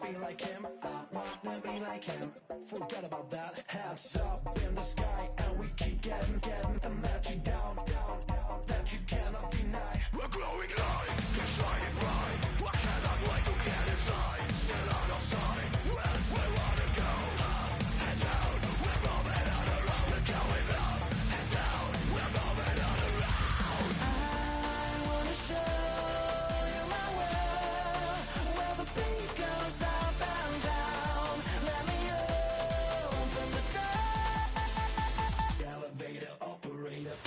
be like him. I wanna be like him. Forget about that. Heads up in the sky, and we keep getting the magic down that you cannot deny. We're glowing light, keep shining bright. I cannot wait to get inside. Still out of sight. When we wanna go up and down, we're moving on around. We're going up and down, we're moving on around. I wanna show you my world, where the beat goes up and down. Let me open the door. Elevator operator.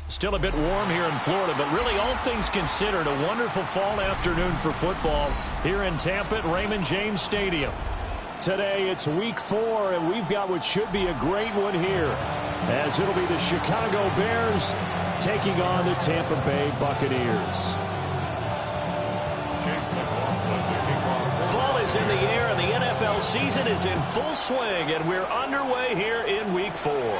Still a bit warm here in Florida, but really all things considered, a wonderful fall afternoon for football here in Tampa at Raymond James Stadium. Today it's week 4, and we've got what should be a great one here, as it'll be the Chicago Bears taking on the Tampa Bay Buccaneers. Fall is in the air, and the NFL season is in full swing, and we're underway here in week 4.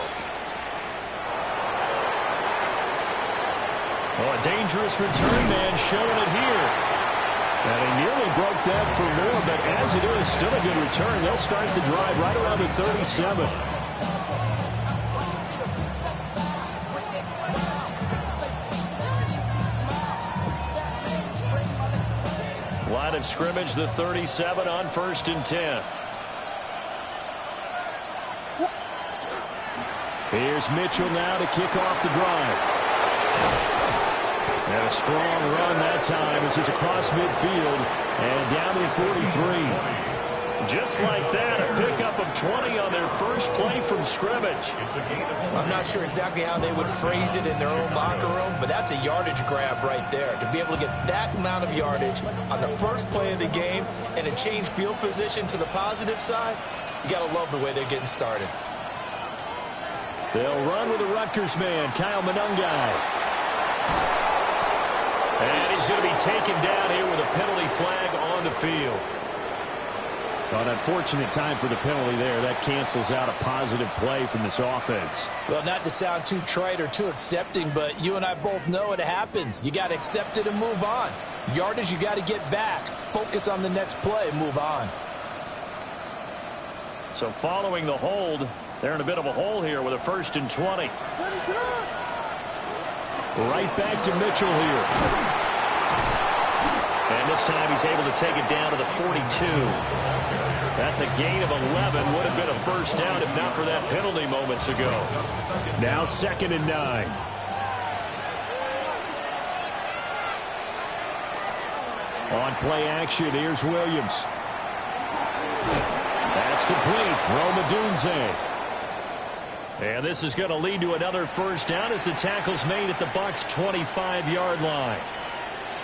Oh, a dangerous return man showing it here. And he nearly broke that for more, but as it is, still a good return. They'll start the drive right around the 37. Line of scrimmage, the 37 on 1st and 10. Here's Mitchell now to kick off the drive. And a strong run that time as he's across midfield and down to the 43. Just like that, a pickup of 20 on their first play from scrimmage. I'm not sure exactly how they would phrase it in their own locker room, but that's a yardage grab right there. To be able to get that amount of yardage on the first play of the game and a change field position to the positive side, you got to love the way they're getting started. They'll run with the Rutgers man, Kyle Monungai. And he's going to be taken down here with a penalty flag on the field. An unfortunate time for the penalty there. That cancels out a positive play from this offense. Well, not to sound too trite or too accepting, but you and I both know it happens. You got to accept it and move on. Yardage, you got to get back. Focus on the next play, move on. So following the hold, they're in a bit of a hole here with a 1st and 20. Right back to Mitchell here. And this time he's able to take it down to the 42. That's a gain of 11. Would have been a first down if not for that penalty moments ago. Now 2nd and 9. On play action, here's Williams. That's complete. Rome Odunze. And this is going to lead to another first down as the tackle's made at the Bucs' 25-yard line.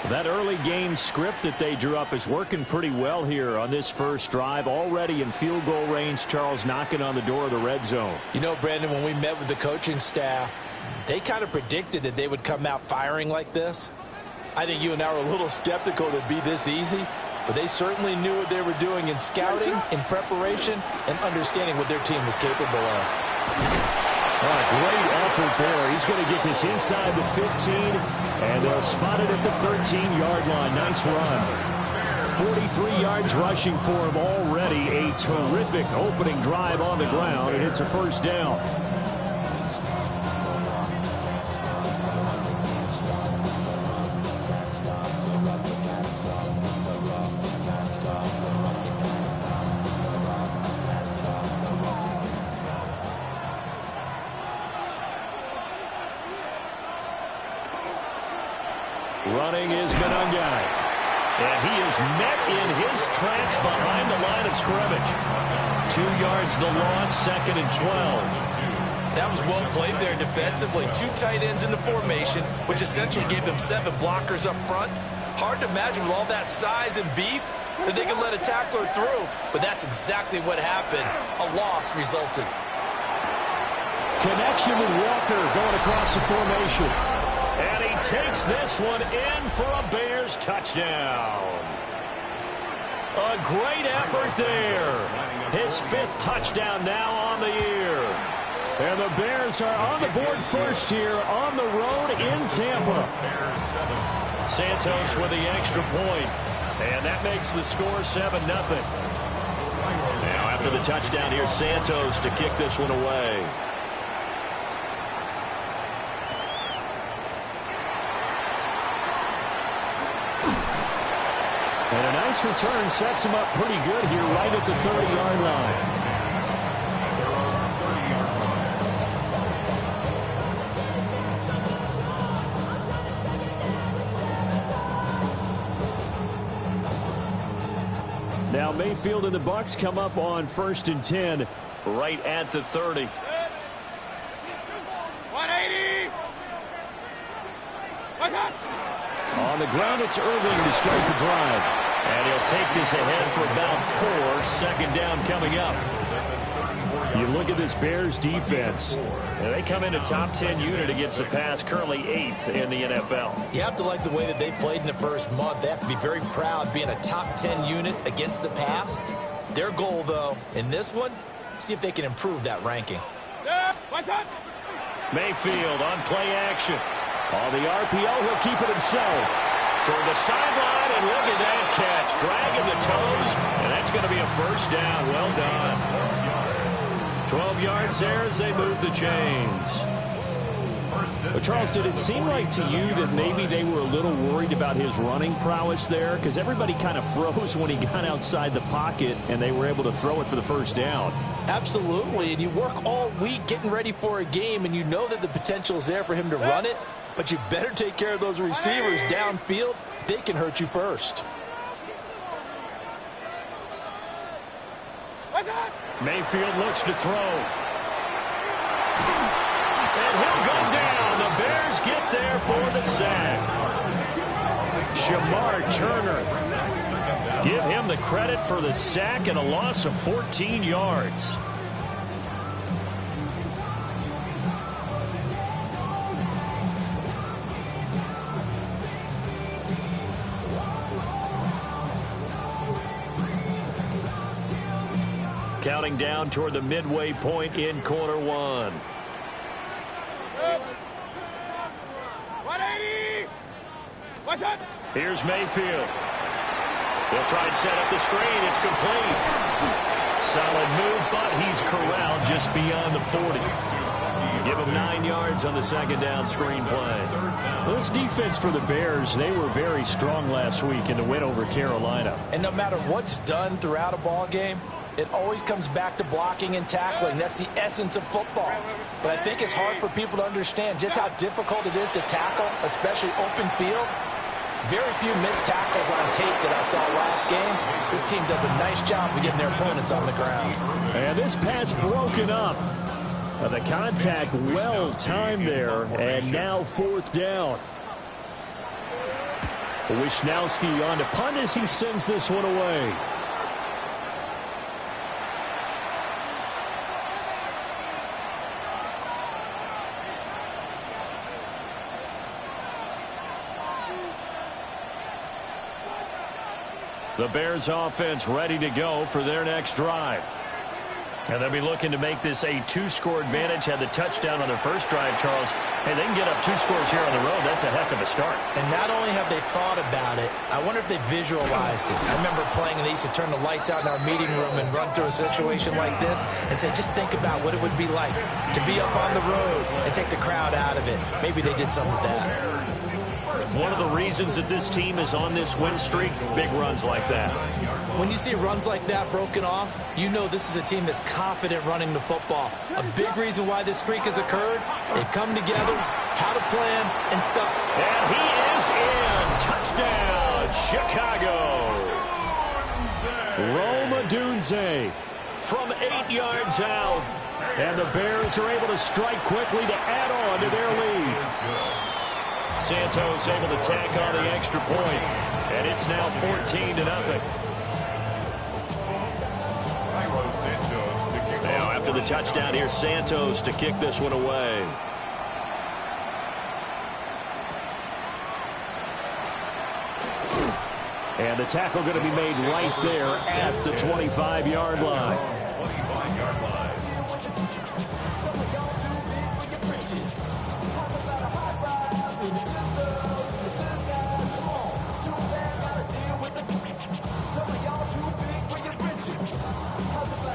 That early game script that they drew up is working pretty well here on this first drive. Already in field goal range, Charles knocking on the door of the red zone. You know, Brandon, when we met with the coaching staff, they kind of predicted that they would come out firing like this. I think you and I were a little skeptical that it'd be this easy, but they certainly knew what they were doing in scouting, in preparation, and understanding what their team was capable of. Great effort there. He's going to get this inside the 15, and they'll spot it at the 13-yard line. Nice run. 43 yards rushing for him already. A terrific opening drive on the ground, and it's a first down. Running is Monangai. And he is met in his tracks behind the line of scrimmage. 2 yards the loss, 2nd and 12. That was well played there defensively. 2 tight ends in the formation, which essentially gave them 7 blockers up front. Hard to imagine with all that size and beef that they could let a tackler through. But that's exactly what happened. A loss resulted. Connection with Walker going across the formation. And he takes this one in for a Bears touchdown. A great effort there. His 5th touchdown now on the year. And the Bears are on the board first here on the road in Tampa. Santos with the extra point. And that makes the score 7-0. Now after the touchdown, here's Santos to kick this one away. And a nice return sets him up pretty good here right at the 30-yard line. Now Mayfield and the Bucs come up on 1st and 10 right at the 30. 180. On the ground, it's Irving to start the drive. And he'll take this ahead for about 4. 2nd down coming up. You look at this Bears defense. And they come in a top 10 unit against the pass, currently 8th in the NFL. You have to like the way that they've played in the first month. They have to be very proud being a top 10 unit against the pass. Their goal, though, in this one, see if they can improve that ranking. Mayfield on play action. On the RPO, he'll keep it himself. Toward the sideline, and look at that catch. Dragging the toes, and that's going to be a first down. Well done. 12 yards there as they move the chains. But Charles, did it seem like to you that maybe they were a little worried about his running prowess there? Because everybody kind of froze when he got outside the pocket, and they were able to throw it for the first down. Absolutely, and you work all week getting ready for a game, and you know that the potential is there for him to run it. But you better take care of those receivers downfield. They can hurt you first. Mayfield looks to throw. And he'll go down. The Bears get there for the sack. Shamar Turner. Give him the credit for the sack and a loss of 14 yards. Counting down toward the midway point in quarter 1. 180. What's up? Here's Mayfield. He'll try and set up the screen. It's complete. Solid move, but he's corralled just beyond the 40. Give him 9 yards on the second down screen play. Well, this defense for the Bears, they were very strong last week in the win over Carolina. And no matter what's done throughout a ball game, it always comes back to blocking and tackling. That's the essence of football. But I think it's hard for people to understand just how difficult it is to tackle, especially open field. Very few missed tackles on tape that I saw last game. This team does a nice job of getting their opponents on the ground. And this pass broken up. The contact well timed there, and now 4th down. Wishnowski on to punt as he sends this one away. The Bears offense ready to go for their next drive. And they'll be looking to make this a 2-score advantage. Had the touchdown on their first drive, Charles. Hey, they can get up 2 scores here on the road. That's a heck of a start. And not only have they thought about it, I wonder if they visualized it. I remember playing and they used to turn the lights out in our meeting room and run through a situation like this and say, just think about what it would be like to be up on the road and take the crowd out of it. Maybe they did some of that. One of the reasons that this team is on this win streak, big runs like that. When you see runs like that broken off, you know this is a team that's confident running the football. A big reason why this streak has occurred, they've come together, had a plan, and stuck. And he is in. Touchdown, Chicago. Rome Odunze from 8 yards out. And the Bears are able to strike quickly to add on to their lead. Santos able to tack on the extra point, and it's now 14-0. Now after the touchdown, here's Santos to kick this one away. And the tackle going to be made right there at the 25-yard line.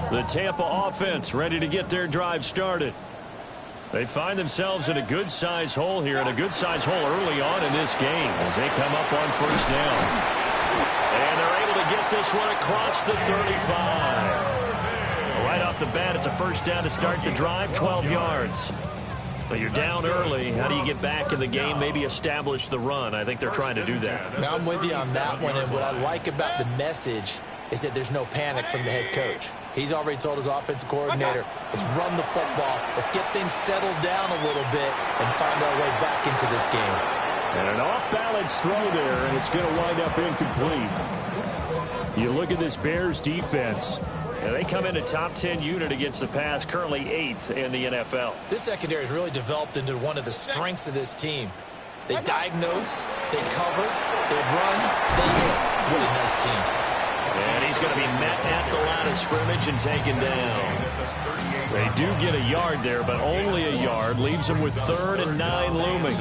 The Tampa offense ready to get their drive started. They find themselves in a good-sized hole here, and a good-sized hole early on in this game as they come up on first down. And they're able to get this one across the 35. Right off the bat, it's a first down to start the drive, 12 yards. But you're down early. How do you get back in the game, maybe establish the run? I think they're trying to do that. Now, I'm with you on that one, and what I like about the message is that there's no panic from the head coach. He's already told his offensive coordinator, let's run the football, let's get things settled down a little bit and find our way back into this game. And an off-balance throw there, and it's going to wind up incomplete. You look at this Bears defense, and they come in a top 10 unit against the pass, currently 8th in the NFL. This secondary has really developed into one of the strengths of this team. They diagnose, they cover, they run, they hit. What a nice team. And he's going to be met at the line of scrimmage and taken down. They do get a yard there, but only a yard. Leaves them with 3rd and 9 looming.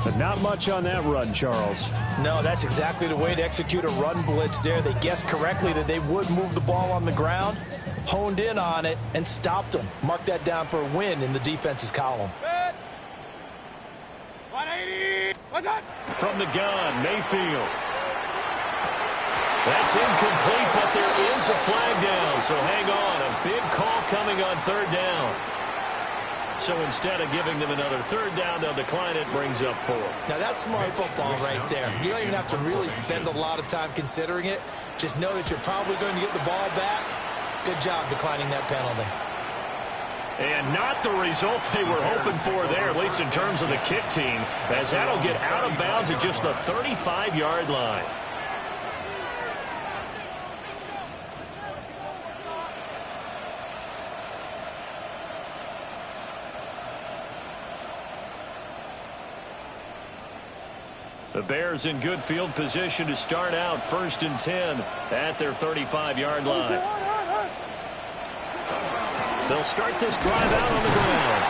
But not much on that run, Charles. No, that's exactly the way to execute a run blitz there. They guessed correctly that they would move the ball on the ground, honed in on it, and stopped them. Mark that down for a win in the defense's column. 180. What's up? From the gun, Mayfield. That's incomplete, but there is a flag down, so hang on. A big call coming on 3rd down. So instead of giving them another 3rd down, they'll decline it, brings up 4. Now, that's smart football right there. You don't even have to really spend a lot of time considering it. Just know that you're probably going to get the ball back. Good job declining that penalty. And not the result they were hoping for there, at least in terms of the kick team, as that'll get out of bounds at just the 35-yard line. The Bears in good field position to start out 1st and 10 at their 35-yard line. They'll start this drive out on the ground.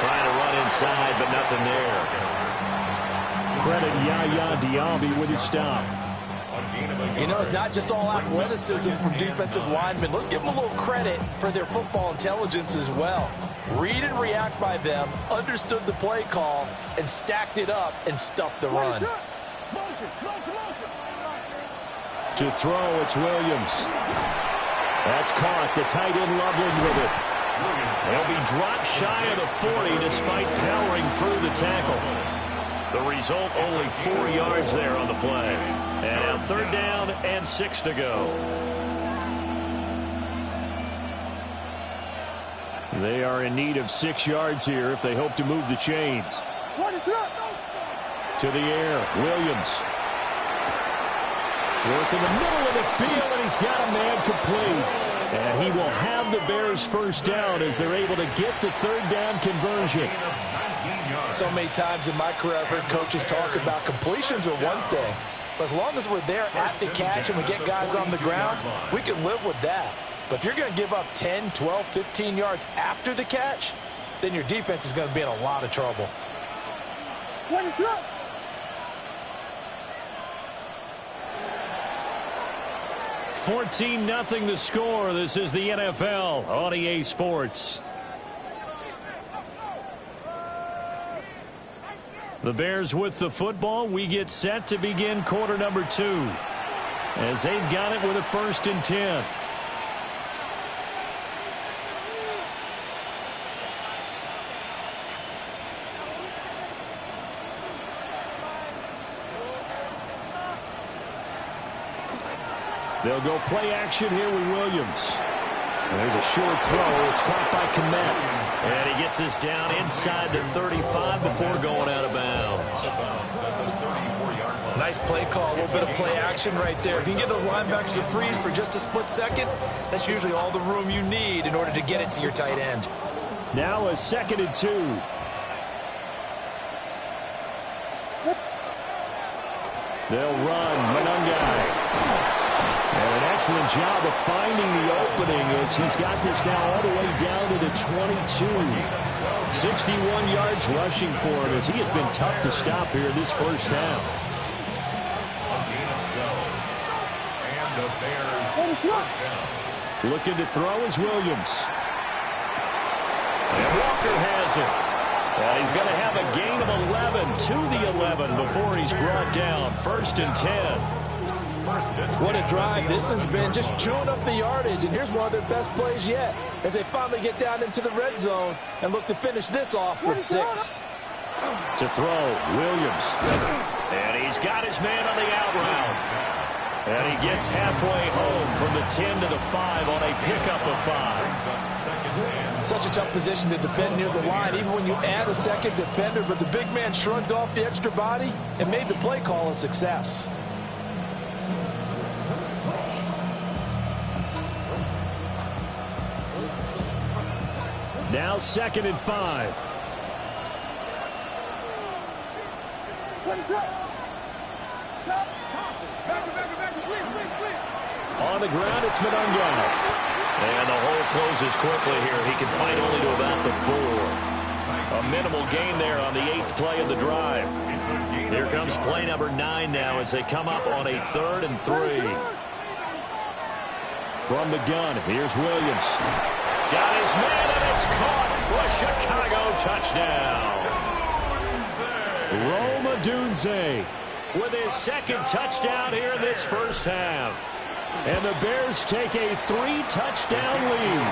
Trying to run inside, but nothing there. Credit Yaya Diaby with his stop. You know, it's not just all athleticism from defensive linemen. Let's give them a little credit for their football intelligence as well. Read and react by them, understood the play call, and stacked it up and stuffed the run. To throw, it's Williams. That's caught. The tight end Loveland with it. He'll be dropped shy of the 40 despite powering through the tackle. The result, only 4 yards there on the play. And now 3rd down and 6 to go. They are in need of 6 yards here if they hope to move the chains. To the air, Williams. Work in the middle of the field, and he's got a man complete. And he will have the Bears first down as they're able to get the 3rd down conversion. So many times in my career, I've heard coaches talk about completions are one thing. But as long as we're there at the catch and we get guys on the ground, we can live with that. But if you're going to give up 10, 12, 15 yards after the catch, then your defense is going to be in a lot of trouble. 14-0 the score. This is the NFL on EA Sports. The Bears with the football. We get set to begin quarter number 2 as they've got it with a 1st and 10. They'll go play action here with Williams. There's a short throw. It's caught by Kmet. And he gets us down inside the 35 before going out of bounds. Nice play call, a little bit of play action right there. If you can get those linebackers to freeze for just a split second, that's usually all the room you need in order to get it to your tight end. Now a 2nd and 2. They'll run. Monungai. And an excellent job of finding the opening as he's got this now all the way down to the 22. 61 yards rushing for him as he has been tough to stop here this first half. Looking to throw is Williams. And Walker has it. And he's going to have a gain of 11 to the 11 before he's brought down. 1st and 10. What a drive this has been, just chewing up the yardage. And here's one of their best plays yet as they finally get down into the red zone and look to finish this off with 6. To throw, Williams. And he's got his man on the out route. And he gets halfway home from the 10 to the 5 on a pickup of 5. Such a tough position to defend near the line, even when you add a 2nd defender. But the big man shrugged off the extra body and made the play call a success. Now 2nd and 5. On the ground, it's Monungai. And the hole closes quickly here. He can fight only to about the 4. A minimal gain there on the 8th play of the drive. Here comes play number 9 now as they come up on a 3rd and 3. From the gun, here's Williams. Got his man, and it's caught for a Chicago touchdown. Rome Odunze with his 2nd touchdown here in this first half. And the Bears take a 3-touchdown lead.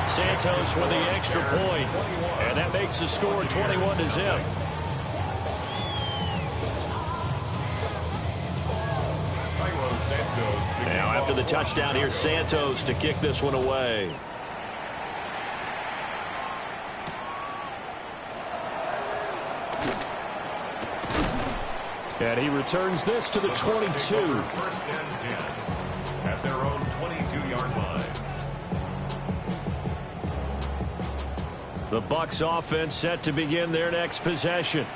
Santos with the extra point, and that makes the score 21-0. Now after the touchdown, here's Santos to kick this one away. And he returns this to the 22. 1st and 10 at their own 22-yard line. The Bucs offense set to begin their next possession.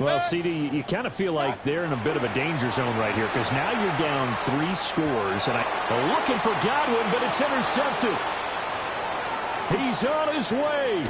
Well, CD, you kind of feel like they're in a bit of a danger zone right here because now you're down 3 scores. And looking for Godwin, but it's intercepted. He's on his way.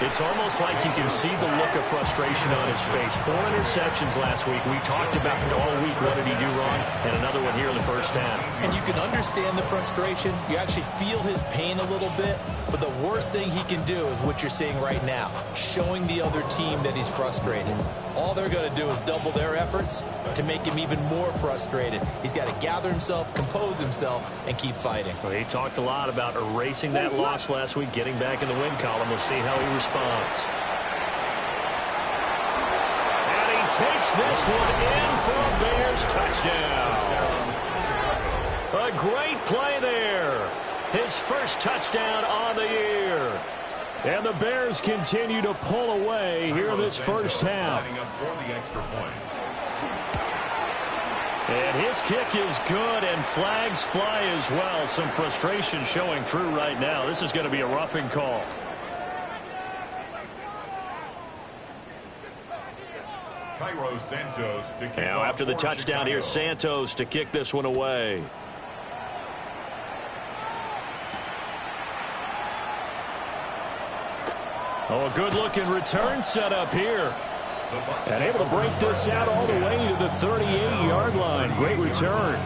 It's almost like you can see the look of frustration on his face. 4 interceptions last week. We talked about it all week. What did he do wrong? And another one here in the first half. And you can understand the frustration. You actually feel his pain a little bit. But the worst thing he can do is what you're seeing right now, showing the other team that he's frustrated. All they're going to do is double their efforts to make him even more frustrated. He's got to gather himself, compose himself, and keep fighting. Well, he talked a lot about erasing that loss last week, getting back in the win column. We'll see how he responds. And he takes this one in for a Bears touchdown. A great play there. His first touchdown on the year. And the Bears continue to pull away here in this first half. And his kick is good, and flags fly as well. Some frustration showing through right now. This is going to be a roughing call. Now after the touchdown, here's Santos to kick this one away. Oh, a good-looking return set up here. And able to break this out all the way to the 38-yard line. Great return.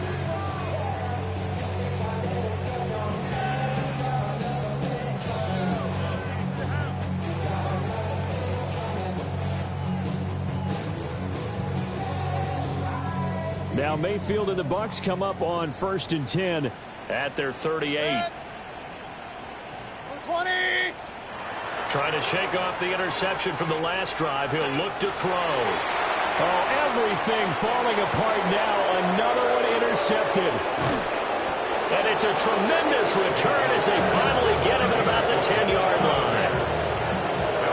Now Mayfield and the Bucs come up on 1st and 10 at their 38. 20. Trying to shake off the interception from the last drive. He'll look to throw. Oh, everything falling apart now. Another one intercepted. And it's a tremendous return as they finally get him at about the 10-yard line.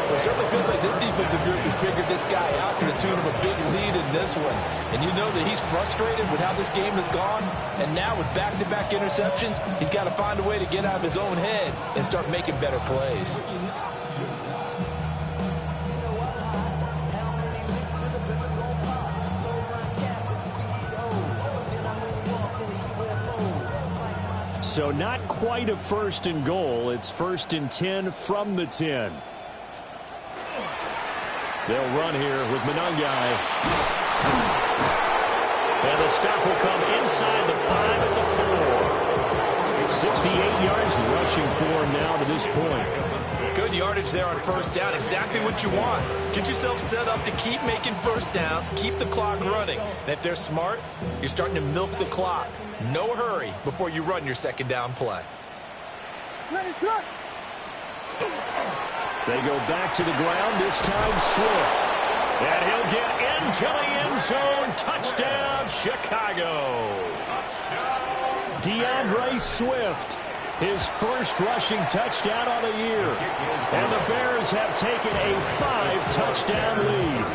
Well, it certainly feels like this defensive group has figured this guy out to the tune of a big lead in this one. And you know that he's frustrated with how this game has gone. And now with back-to-back interceptions, he's got to find a way to get out of his own head and start making better plays. So not quite a 1st and goal. It's 1st and 10 from the 10. They'll run here with Monangai. And the stop will come inside the 5 at the 4. 68 yards rushing for him now to this point. Good yardage there on 1st down. Exactly what you want. Get yourself set up to keep making 1st downs, keep the clock running. And if they're smart, you're starting to milk the clock. No hurry before you run your 2nd down play. They go back to the ground, this time Swift. And he'll get into the end zone. Touchdown, Chicago. DeAndre Swift, his first rushing touchdown on the year. And the Bears have taken a 5-touchdown lead.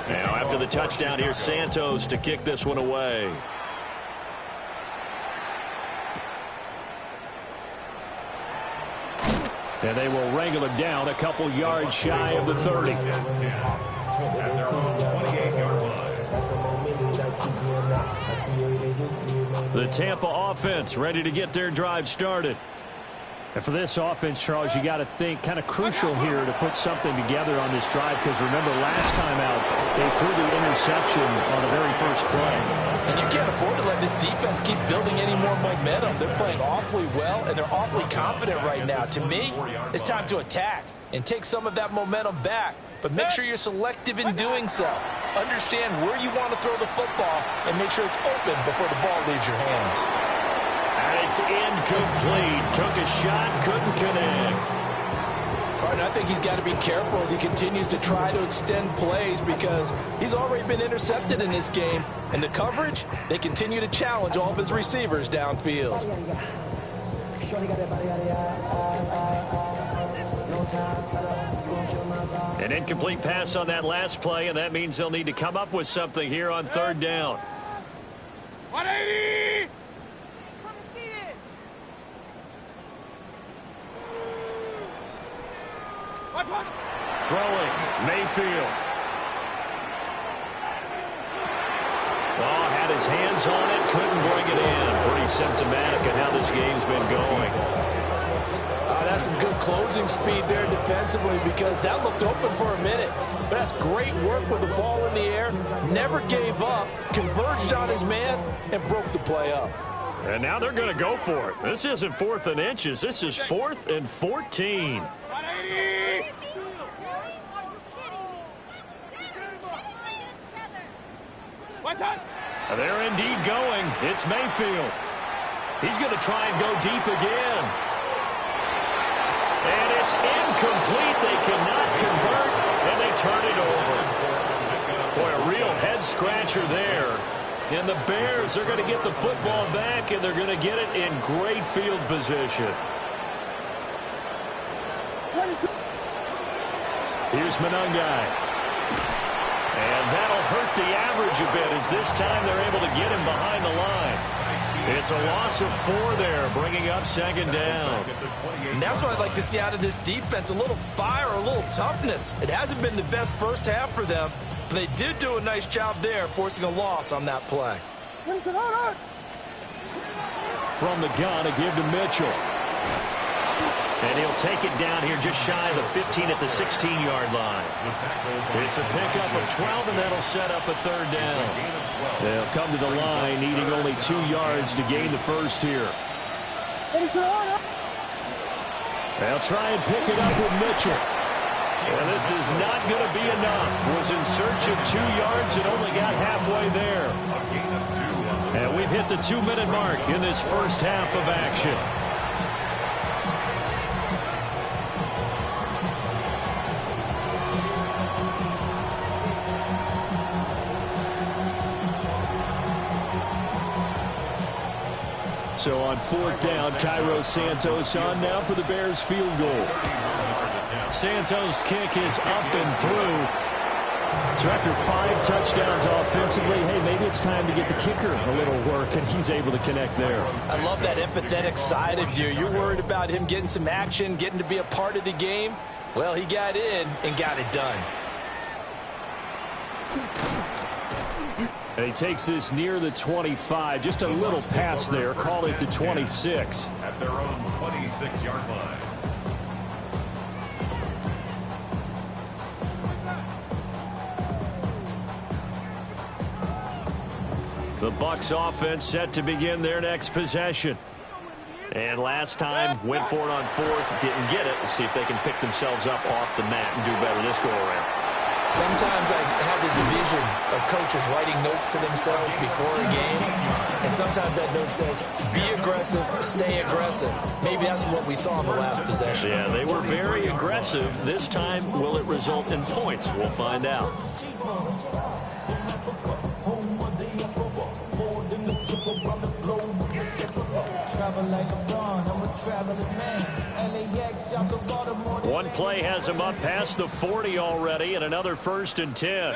Now after the touchdown, here's Santos to kick this one away. And they will wrangle him down a couple yards shy of the 30. The Tampa offense ready to get their drive started. And for this offense, Charles, you got to think kind of crucial here to put something together on this drive, because remember last time out they threw the interception on the very first play. And you can't afford to let this defense keep building any more momentum. They're playing awfully well, and they're awfully confident right now. To me, it's time to attack and take some of that momentum back. But make sure you're selective in doing so. Understand where you want to throw the football and make sure it's open before the ball leaves your hands. And it's incomplete. Took a shot, couldn't connect. And I think he's got to be careful as he continues to try to extend plays, because he's already been intercepted in this game. And the coverage, they continue to challenge all of his receivers downfield. An incomplete pass on that last play, and that means they'll need to come up with something here on 3rd down. 180! Throwing, Mayfield. Oh, had his hands on it, couldn't bring it in. Pretty symptomatic of how this game's been going. That's some good closing speed there defensively because that looked open for a minute. But that's great work with the ball in the air. Never gave up, converged on his man, and broke the play up. And now they're going to go for it. This isn't 4th and inches. This is 4th and 14. 180! They're indeed going. It's Mayfield. He's going to try and go deep again. And it's incomplete. They cannot convert, and they turn it over. Boy, a real head-scratcher there. And the Bears are going to get the football back, and they're going to get it in great field position. Here's Monangai. And that'll hurt the average a bit as this time they're able to get him behind the line. It's a loss of 4 there, bringing up 2nd down. And that's what I'd like to see out of this defense, a little fire, a little toughness. It hasn't been the best first half for them, but they did do a nice job there, forcing a loss on that play. From the gun, a give to Mitchell. And he'll take it down here just shy of the 15 at the 16-yard line. It's a pickup of 12, and that'll set up a 3rd down. They'll come to the line, needing only 2 yards to gain the first here. They'll try and pick it up with Mitchell. And this is not going to be enough. Was in search of 2 yards and only got halfway there. And we've hit the 2-minute mark in this first half of action. So on 4th down, Cairo Santos on now for the Bears field goal. Santos' kick is up and through. So after 5 touchdowns offensively, hey, maybe it's time to get the kicker a little work, and he's able to connect there. I love that empathetic side of you. You're worried about him getting some action, getting to be a part of the game. Well, he got in and got it done. And he takes this near the 25. Just a little pass there. Call it the 26. At their own 26-yard line. The Bucs offense set to begin their next possession. And last time, went for it on 4th, didn't get it. We'll see if they can pick themselves up off the mat and do better this go-around. Sometimes I have this vision of coaches writing notes to themselves before a game, and sometimes that note says, be aggressive, stay aggressive. Maybe that's what we saw in the last possession. Yeah, they were very aggressive. This time, will it result in points? We'll find out. One play has him up past the 40 already, and another 1st and 10.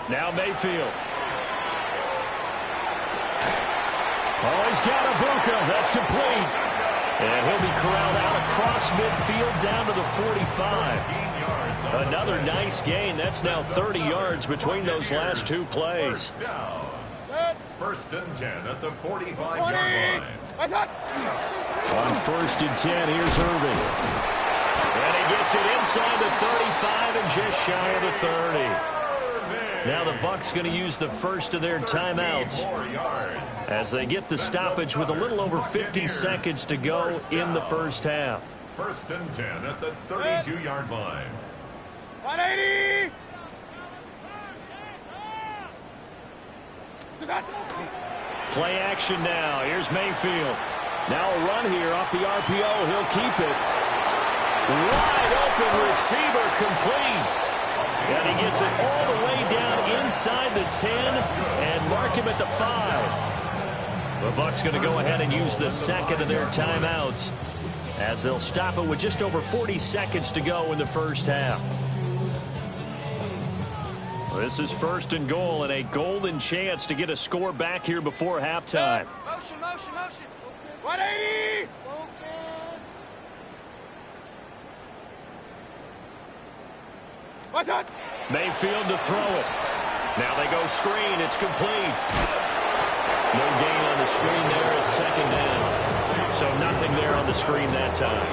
Now Mayfield. Oh, he's got Ibuka. That's complete. And he'll be corralled out across midfield down to the 45. Another nice gain. That's now 30 yards between those last 2 plays. 1st and 10 at the 45-yard line. On 1st and 10, here's Irving. And he gets it inside the 35 and just shy of the 30. Now the Bucs going to use the first of their timeouts as they get the stoppage with a little over 50 seconds to go in the first half. 1st and 10 at the 32-yard line. 180! Play action now. Here's Mayfield. Now a run here off the RPO. He'll keep it. Wide open receiver complete. And he gets it all the way down inside the 10 and mark him at the 5. The Bucs going to go ahead and use the second of their timeouts as they'll stop it with just over 40 seconds to go in the first half. This is 1st and goal and a golden chance to get a score back here before halftime. Motion, motion, motion. 180! What's that? Mayfield to throw it. Now they go screen. It's complete. No gain on the screen there. It's second down. So nothing there on the screen that time.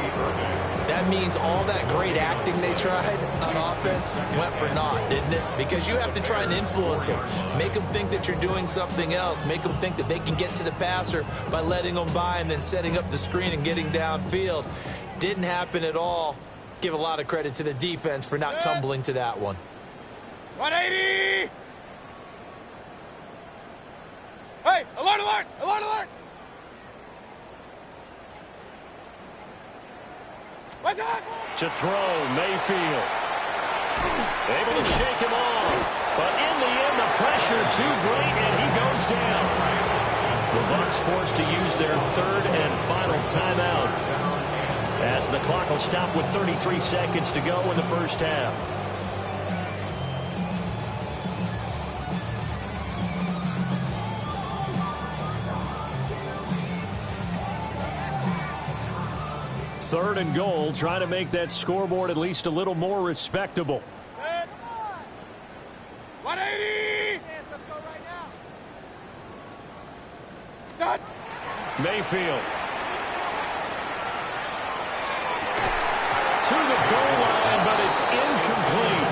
That means all that great acting they tried on offense went for naught, didn't it? Because you have to try and influence them. Make them think that you're doing something else. Make them think that they can get to the passer by letting them by and then setting up the screen and getting downfield. Didn't happen at all. Give a lot of credit to the defense for not tumbling to that one. 180! Hey, alert, alert, alert, alert! What's that? To throw, Mayfield. Able to shake him off. But in the end, the pressure too great, and he goes down. The Bucs forced to use their third and final timeout, as the clock will stop with 33 seconds to go in the first half. Third and goal, trying to make that scoreboard at least a little more respectable. 180! Let's go right now. Done. Mayfield. To the goal line, but it's incomplete.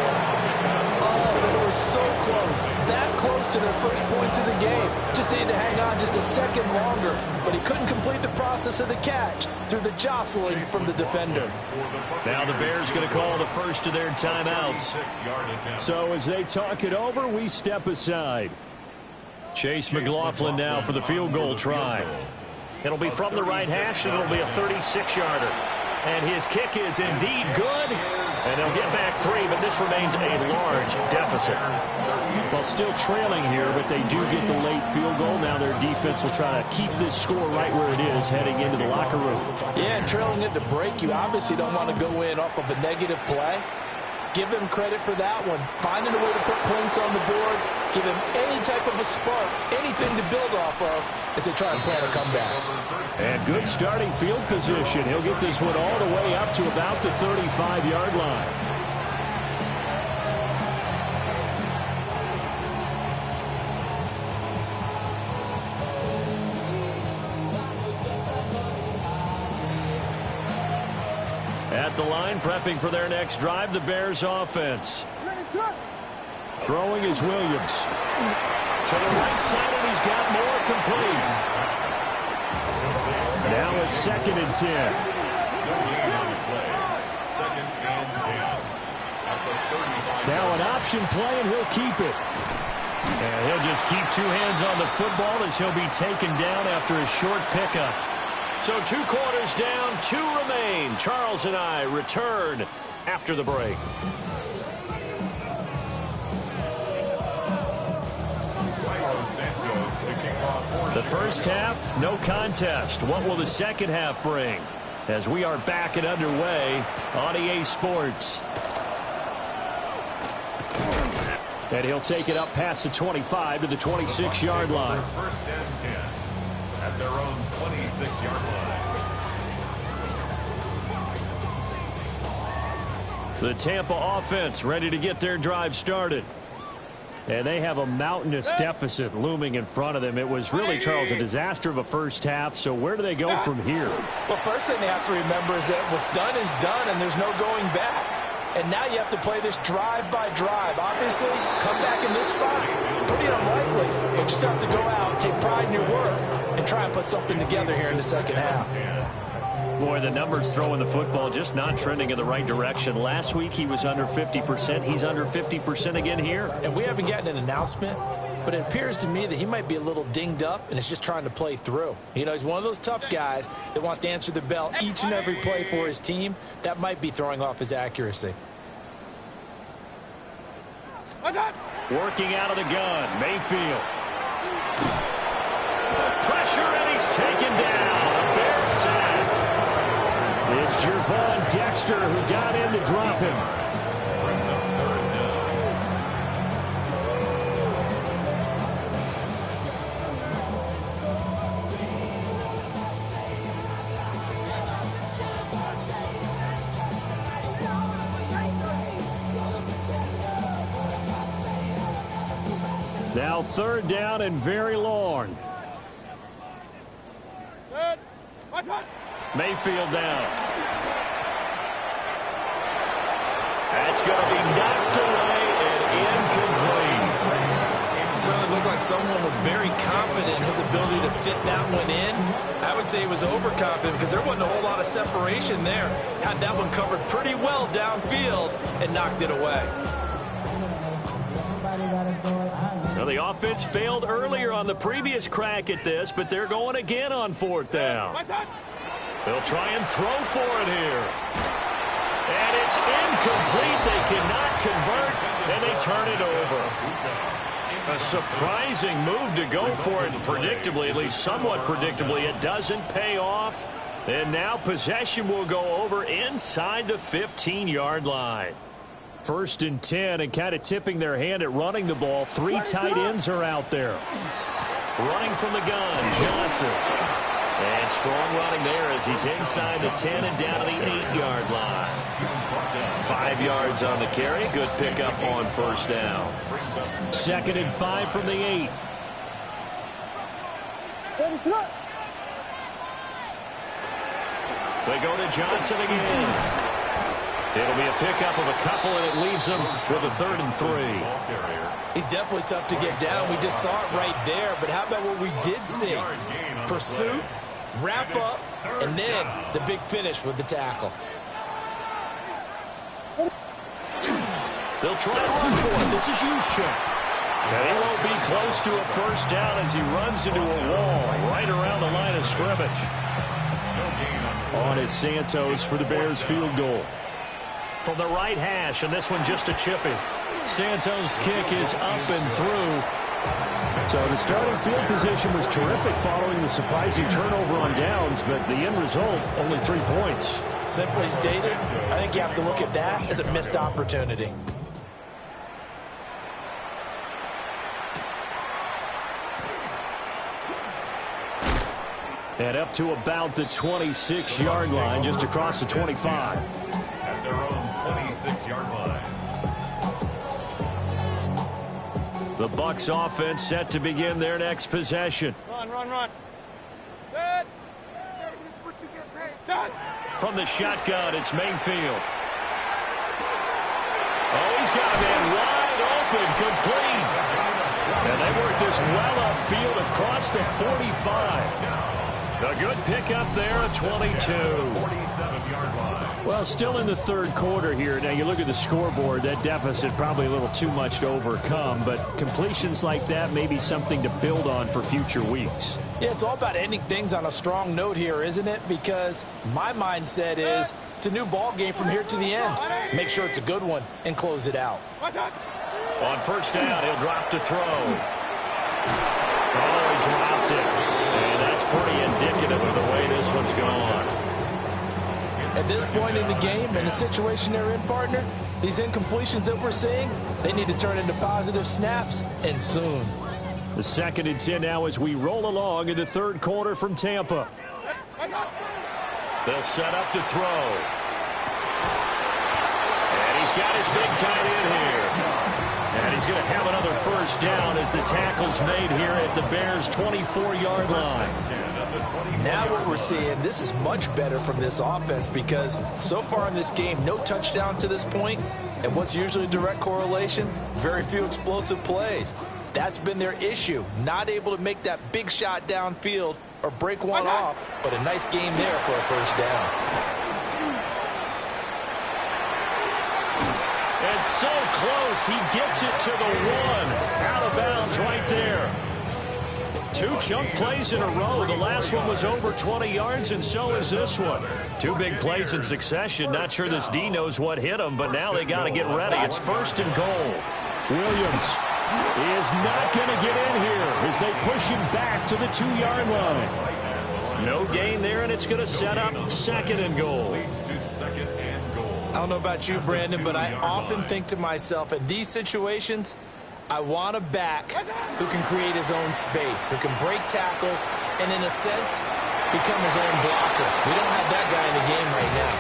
Oh, they were so close. That close to their first points of the game. Just needed to hang on just a second longer. But he couldn't complete the process of the catch through the jostling from the defender. Now the Bears going to call the first of their timeouts. So as they talk it over, we step aside. Chase McLaughlin now for the field goal try. It'll be from the right hash, and it'll be a 36-yarder. And his kick is indeed good. And they'll get back 3, but this remains a large deficit. Well, still trailing here, but they do get the late field goal. Now their defense will try to keep this score right where it is heading into the locker room. Yeah, and trailing at the break, you obviously don't want to go in off of a negative play. Give them credit for that one. Finding a way to put points on the board. Give them any type of a spark, anything to build off of as they try and plan a comeback. And good starting field position. He'll get this one all the way up to about the 35-yard line. At the line, prepping for their next drive, the Bears offense. Throwing is Williams. To the right side, and he's got more complete. Now a 2nd and 10. Second and 10. At the 35. Now an option play, and he'll keep it. And he'll just keep 2 hands on the football as he'll be taken down after a short pickup. So 2 quarters down, 2 remain. Charles and I return after the break. The first half, no contest. What will the second half bring? As we are back and underway on EA Sports. And he'll take it up past the 25 to the 26-yard line. First and 10 at their own 26-yard line. The Tampa offense ready to get their drive started. And they have a mountainous deficit looming in front of them. It was really, Charles, a disaster of a first half. So where do they go from here? Well, first thing they have to remember is that what's done is done, and there's no going back. And now you have to play this drive by drive. Obviously, come back in this spot, pretty unlikely. But you just have to go out, take pride in your work, and try and put something together here in the second half. Boy, the numbers throwing the football just not trending in the right direction. Last week he was under 50%. He's under 50% again here. And we haven't gotten an announcement, but it appears to me that he might be a little dinged up and is just trying to play through. You know, he's one of those tough guys that wants to answer the bell each and every play for his team. That might be throwing off his accuracy. Working out of the gun, Mayfield. Pressure, and he's taken down. A Bears sack. It's Gervon Dexter who got in to drop him. Now 3rd down and very long. Good. What's up? Mayfield down. That's going to be knocked away and incomplete. It certainly looked like someone was very confident in his ability to fit that one in. I would say he was overconfident because there wasn't a whole lot of separation there. Had that one covered pretty well downfield and knocked it away. Well, the offense failed earlier on the previous crack at this, but they're going again on 4th down. What's up? They'll try and throw for it here. And it's incomplete. They cannot convert, and they turn it over. A surprising move to go for it, and predictably, at least somewhat predictably, it doesn't pay off. And now possession will go over inside the 15-yard line. 1st and 10, and kind of tipping their hand at running the ball. 3 tight ends are out there. Running from the gun, Johnson. And strong running there as he's inside the 10 and down to the 8-yard line. 5 yards on the carry. Good pickup on 1st down. 2nd and 5 from the 8. They go to Johnson again. It'll be a pickup of a couple, and it leaves them with a 3rd and 3. He's definitely tough to get down. We just saw it right there. But how about what we did see? Pursuit, wrap up, and then the big finish with the tackle. They'll try to run for it. This is Juszczyk. And he won't be close to a 1st down as he runs into a wall right around the line of scrimmage. On is Santos for the Bears field goal. From the right hash, and this one just a chippy. Santos' kick is up and through. So the starting field position was terrific following the surprising turnover on downs, but the end result, only 3 points. Simply stated, I think you have to look at that as a missed opportunity. And up to about the 26-yard line, just across the 25. At their own 26-yard line. The Bucs offense set to begin their next possession. Run, run, run. Good. This is what you get paid. Done. From the shotgun, it's Mayfield. Oh, he's got a man wide open, complete. And they work this well upfield across the 45. A good pickup there at 22. 47-yard line. Well, still in the 3rd quarter here. Now, you look at the scoreboard, that deficit probably a little too much to overcome, but completions like that may be something to build on for future weeks. Yeah, it's all about ending things on a strong note here, isn't it? Because my mindset is it's a new ball game from here to the end. Make sure it's a good one and close it out. What's up? On 1st down, he'll drop to throw. Oh, he dropped it. And that's pretty indicative of the way this one's gone. At this point in the game and the situation they're in, partner, these incompletions that we're seeing, they need to turn into positive snaps, and soon. The 2nd and 10 now as we roll along in the 3rd quarter from Tampa. They'll set up to throw. And he's got his big tight end here. And he's going to have another 1st down as the tackle's made here at the Bears' 24-yard line. Now what we're seeing, this is much better from this offense because so far in this game, no touchdown to this point, and what's usually a direct correlation? Very few explosive plays. That's been their issue, not able to make that big shot downfield or break one off, but a nice game there for a 1st down. And so close, he gets it to the 1. Out of bounds right there. 2 chunk plays in a row. The last one was over 20 yards, and so is this one. 2 big plays in succession. Not sure this D knows what hit him, but now they got to get ready. It's 1st and goal. Williams is not going to get in here as they push him back to the 2-yard line. No gain there, and it's going to set up 2nd and goal. I don't know about you, Brandon, but I often think to myself, in these situations, I want a back who can create his own space, who can break tackles, and in a sense, become his own blocker. We don't have that guy in the game right now.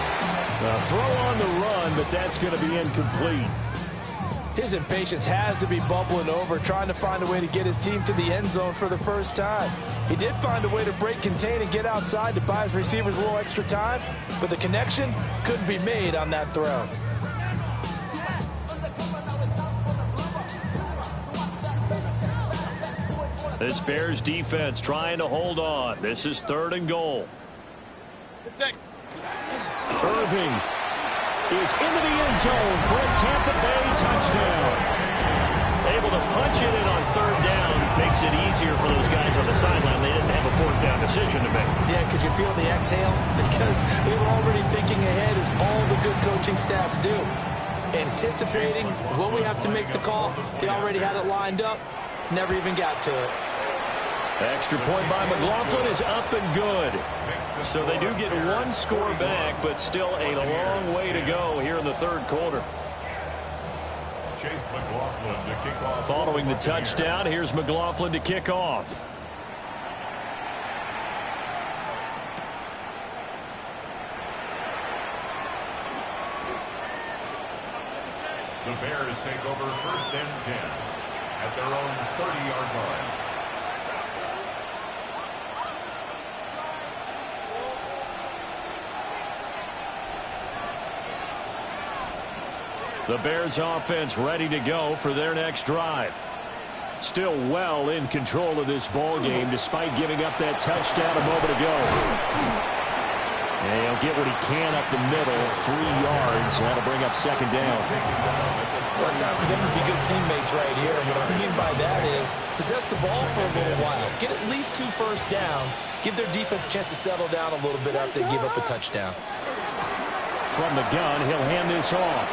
Throw on the run, but that's going to be incomplete. His impatience has to be bubbling over, trying to find a way to get his team to the end zone for the first time. He did find a way to break contain and get outside to buy his receivers a little extra time, but the connection couldn't be made on that throw. This Bears defense trying to hold on. This is 3rd and goal. Irving is into the end zone for a Tampa Bay touchdown. Able to punch it in on 3rd down. Makes it easier for those guys on the sideline. They didn't have a 4th down decision to make. Yeah, could you feel the exhale? Because they were already thinking ahead, as all the good coaching staffs do. Anticipating, will we have to make the call? They already had it lined up. Never even got to it. Extra point by McLaughlin is up and good. So they do get 1 score back, but still a long way to go here in the 3rd quarter. Chase McLaughlin to kick off. Following the touchdown, here's McLaughlin to kick off. The Bears take over 1st and 10 at their own 30-yard line. The Bears offense ready to go for their next drive. Still well in control of this ball game despite giving up that touchdown a moment ago. And he'll get what he can up the middle, 3 yards. That'll bring up 2nd down. Well, it's time for them to be good teammates right here. And what I mean by that is possess the ball for a little while. Get at least 2 first downs. Give their defense a chance to settle down a little bit after they give up a touchdown. From the gun, he'll hand this off.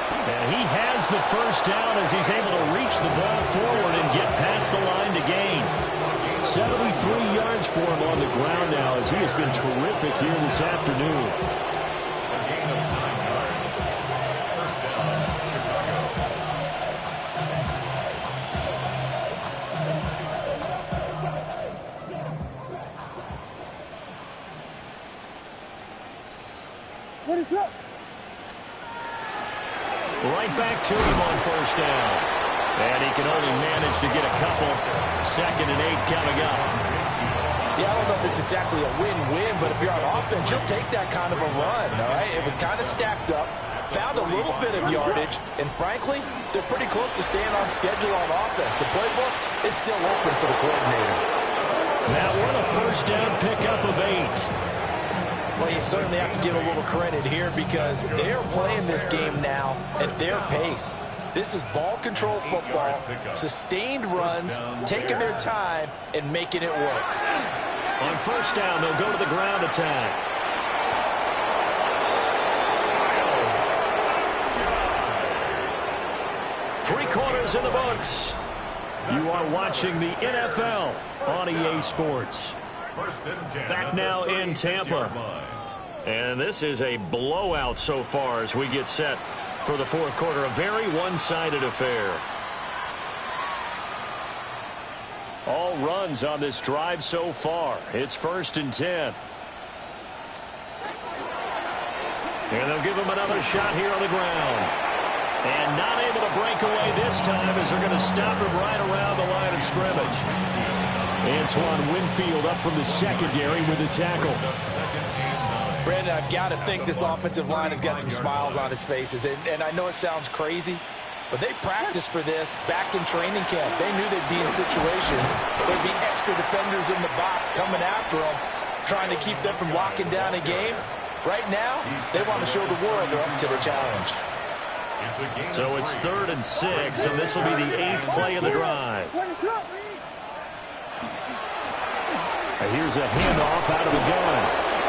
And he has the 1st down as he's able to reach the ball forward and get past the line to gain. 73 yards for him on the ground now as he has been terrific here this afternoon. A gain of 9 yards. 1st down, Chicago. What is up? Right back to him on 1st down. And he can only manage to get a couple. 2nd and 8 coming up. Yeah, I don't know if it's exactly a win-win, but if you're on offense, you'll take that kind of a run, all right? It was kind of stacked up, found a little bit of yardage, and frankly, they're pretty close to staying on schedule on offense. The playbook is still open for the coordinator. That one a 1st down pickup of 8. Well, you certainly have to give a little credit here because they're playing this game now at their pace. This is ball control football, sustained runs, taking their time, and making it work. On 1st down, they'll go to the ground attack. Three quarters in the books. You are watching the NFL on EA Sports. Back now in Tampa. And this is a blowout so far as we get set for the 4th quarter. A very one-sided affair. All runs on this drive so far. It's 1st and 10. And they'll give him another shot here on the ground. And not able to break away this time as they're going to stop him right around the line of scrimmage. Antoine Winfield up from the secondary with the tackle. Brandon, I've got to think this offensive line has got some smiles on its faces. And I know it sounds crazy, but they practiced for this back in training camp. They knew they'd be in situations. There'd be extra defenders in the box coming after them, trying to keep them from locking down a game. Right now, they want to show the world they're up to the challenge. So it's 3rd and 6, and this will be the 8th play of the drive. Here's a handoff out of the gun.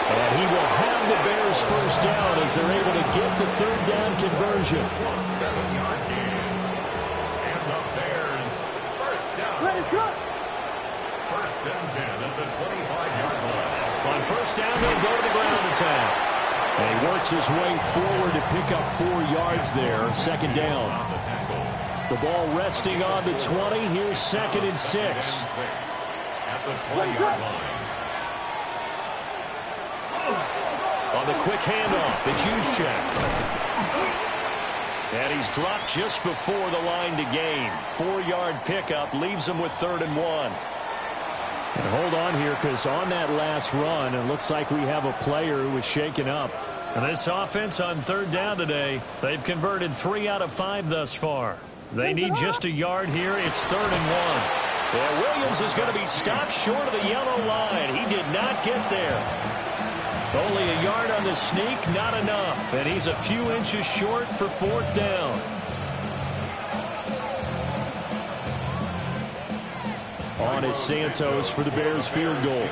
And he will have the Bears 1st down as they're able to get the 3rd down conversion. 7-yard gain. And the Bears 1st down. 1st and 10 at the 25-yard line. On 1st down, they'll go to the ground attack. And he works his way forward to pick up 4 yards there. 2nd down. The ball resting on the 20. Here's 2nd and 6. At the 20-yard line. On the quick handoff, it's Juszczyk. And he's dropped just before the line to gain. 4-yard pickup leaves him with 3rd and 1. And hold on here, because on that last run, it looks like we have a player who was shaken up. And this offense on 3rd down today, they've converted 3 out of 5 thus far. They need just a yard here. It's 3rd and 1. Yeah, Williams is going to be stopped short of the yellow line. He did not get there. Only a yard on the sneak, not enough. And he's a few inches short for 4th down. On is Santos for the Bears field goal.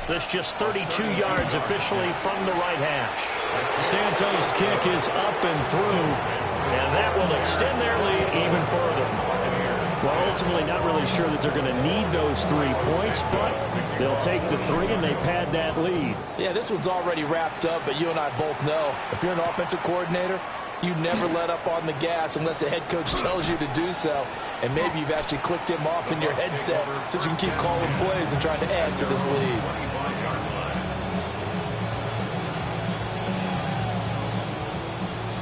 That's just 32 yards officially from the right hash. Santos' kick is up and through, and that will extend their lead even further. Well, ultimately not really sure that they're going to need those 3 points, but they'll take the 3 and they pad that lead. Yeah, this one's already wrapped up, but you and I both know if you're an offensive coordinator, you never let up on the gas unless the head coach tells you to do so. And maybe you've actually clicked him off in your headset so you can keep calling plays and trying to add to this lead.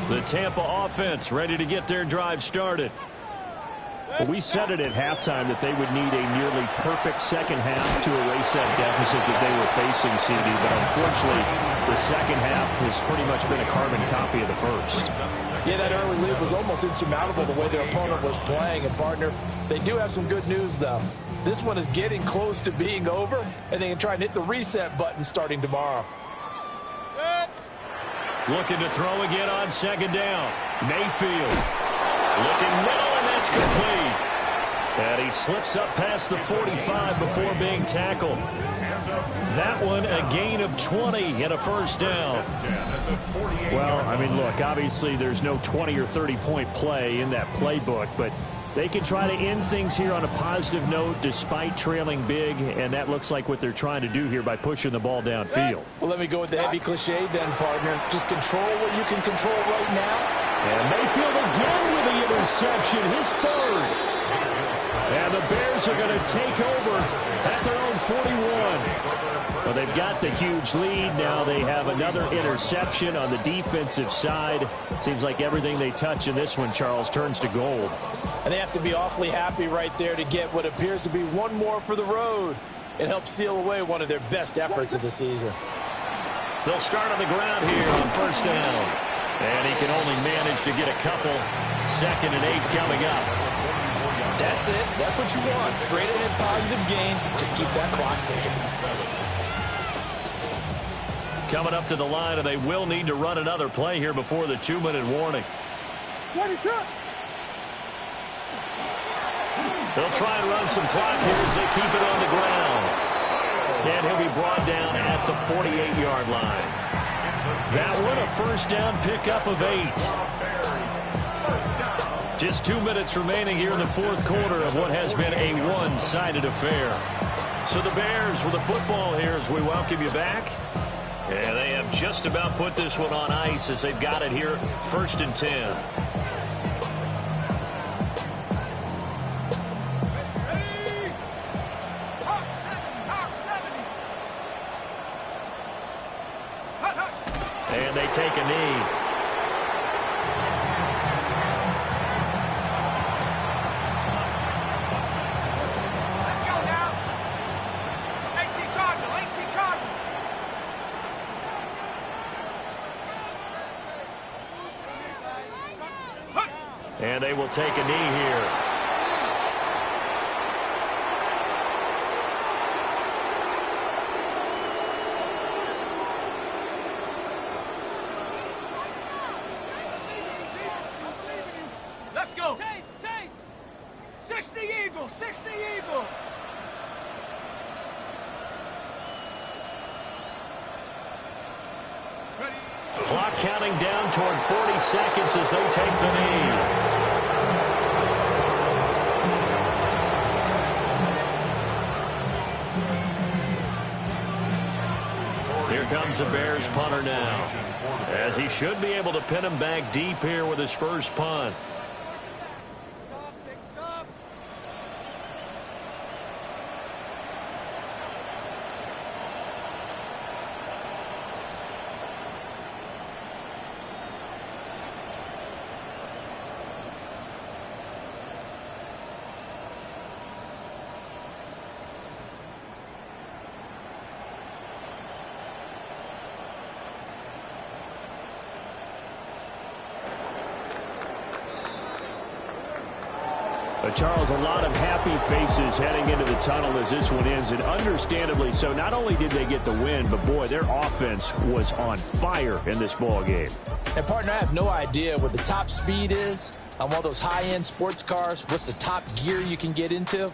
The Tampa offense ready to get their drive started. Well, we said it at halftime that they would need a nearly perfect second half to erase that deficit that they were facing, CD. But unfortunately, the second half has pretty much been a carbon copy of the first. Yeah, that early lead was almost insurmountable the way their opponent was playing. And, partner, they do have some good news, though. This one is getting close to being over, and they can try and hit the reset button starting tomorrow. Looking to throw again on 2nd down. Mayfield. Looking middle, and that's complete. And he slips up past the 45 before being tackled. That one a gain of 20 and a 1st down. Well, I mean, look, obviously there's no 20 or 30-point play in that playbook, but they can try to end things here on a positive note despite trailing big, and that looks like what they're trying to do here by pushing the ball downfield. Well, let me go with the heavy cliche then, partner. Just control what you can control right now. And Mayfield again with the interception, his 3rd. And the Bears are going to take over at their own 41. Well, they've got the huge lead. Now they have another interception on the defensive side. Seems like everything they touch in this one, Charles, turns to gold. And they have to be awfully happy right there to get what appears to be one more for the road. It helps seal away one of their best efforts of the season. They'll start on the ground here on 1st down. And he can only manage to get a couple. 2nd and 8 coming up. That's it. That's what you want. Straight ahead positive gain. Just keep that clock ticking. Coming up to the line, and they will need to run another play here before the 2-minute warning. They'll try and run some clock here as they keep it on the ground. And he'll be brought down at the 48-yard line. That one, a 1st down pickup of 8. Just 2 minutes remaining here in the 4th quarter of what has been a one-sided affair. So the Bears with the football here as we welcome you back. And they have just about put this one on ice as they've got it here 1st and 10. And they take a knee. Let's go now. 18 Cardinal, 18 Cardinal. And they will take a knee here. Let's go. Chase. 60 Eagles, 60 Eagles. Clock counting down toward 40 seconds as they take the knee. Here comes the Bears punter now, as he should be able to pin him back deep here with his first punt. Charles, a lot of happy faces heading into the tunnel as this one ends, and understandably so. Not only did they get the win, but, boy, their offense was on fire in this ball game. And, partner, I have no idea what the top speed is on one of those high-end sports cars. What's the top gear you can get into?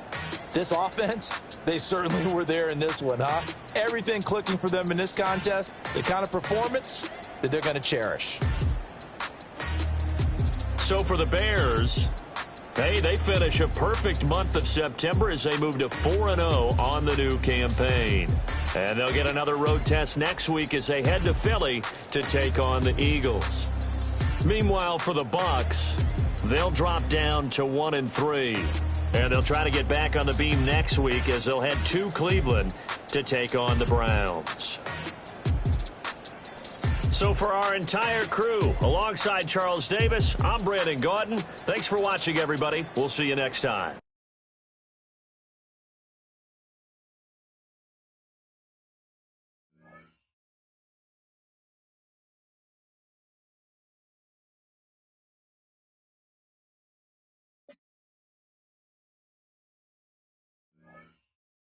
This offense, they certainly were there in this one, huh? Everything clicking for them in this contest, the kind of performance that they're going to cherish. So for the Bears, they finish a perfect month of September as they move to 4-0 on the new campaign. And they'll get another road test next week as they head to Philly to take on the Eagles. Meanwhile, for the Bucs, they'll drop down to 1-3. And they'll try to get back on the beam next week as they'll head to Cleveland to take on the Browns. So for our entire crew, alongside Charles Davis, I'm Brandon Gaudin. Thanks for watching, everybody. We'll see you next time.